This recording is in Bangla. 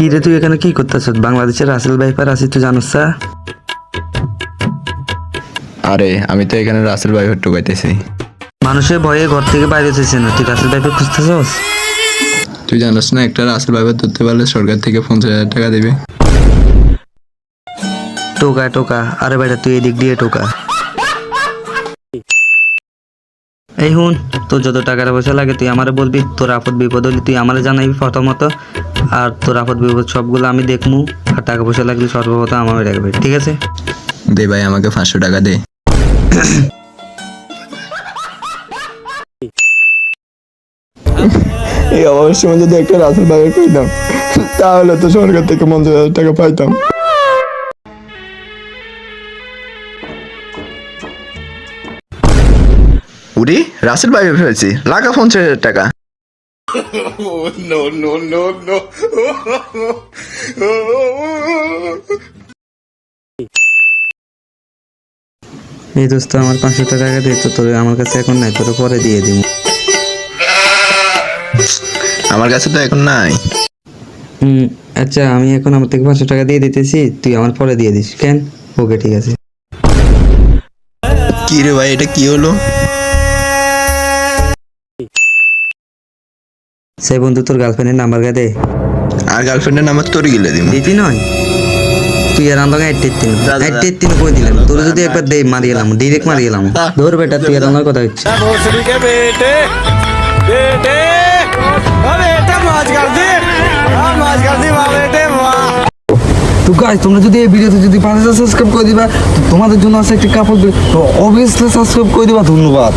কি রে তুই এখানে কি করতেছ? বাংলাদেশের রাসেল ভাইপার আছিস তুই জানোস না? আরে আমি তো এখানে রাসেল ভাইপার ঢুকাইতেছি। মানুষের ভয়ে ঘর থেকে বাইরে হতেছে না, তুই রাসেল ভাইপার খুঁজতেছস? তুই জানোস না একটা রাসেল ভাইপার ধরতে পারলে সরকার থেকে 50,000 টাকা দিবে। টোকা টোকা, আরে বেটা তুই এদিক দিয়ে টোকা। এই হুন, তোর যত টাকার পয়সা লাগে তুই আমারে বলবি, তোর আপদ বিপদ হলে তুই আমারে জানাবি প্রথমত, আর তোর আপদ বিপদ সবগুলো আমি দেখমু, আর টাকা পয়সা লাগলে সর্বপ্রথম আমাকে রাখবে, ঠিক আছে? দে ভাই আমাকে 500 টাকা দে। এই অবসর সময় যদি একটা রাসেল ভাইপার পেতাম তাহলে তো সরকার থেকে 50,000 টাকা পাইতাম। উরি রাসেল ভাইপার পেয়েছি, লাগা 50,000 টাকা। এই দোস্ত আমার 500 টাকা দে তো, তোর আমার কাছে এখন নাই, তোর পরে দিয়ে দিব। আমার কাছে তো এখন নাই। আচ্ছা আমি এখন আমার থেকে 500 টাকা দিয়ে দিতেছি, তুই আমার পরে দিয়ে দিস কেন? ওকে ঠিক আছে। কি রে ভাই এটা কি হলো? সেই বন্ধু তোর গার্লফ্রেন্ডের নাম্বার দে। আর গার্লফ্রেন্ডের নাম্বার তোর গিলে দিব। দিতি নয় তুই আর আন্দা এত্তিন কই দিলাম, তোর যদি একবার দে মারি গেলাম, ডিরেক্ট মারি গেলাম। ধর বেটা তুই আর আন্দার কথা হচ্ছে। তো গাইস তোমরা যদি এই ভিডিওতে যদি 5,000 সাবস্ক্রাইব করে দিবা তো তোমাদের জন্য আছে একটা কাপড়, তো অবভিয়াসলি সাবস্ক্রাইব করে দিবা। ধন্যবাদ।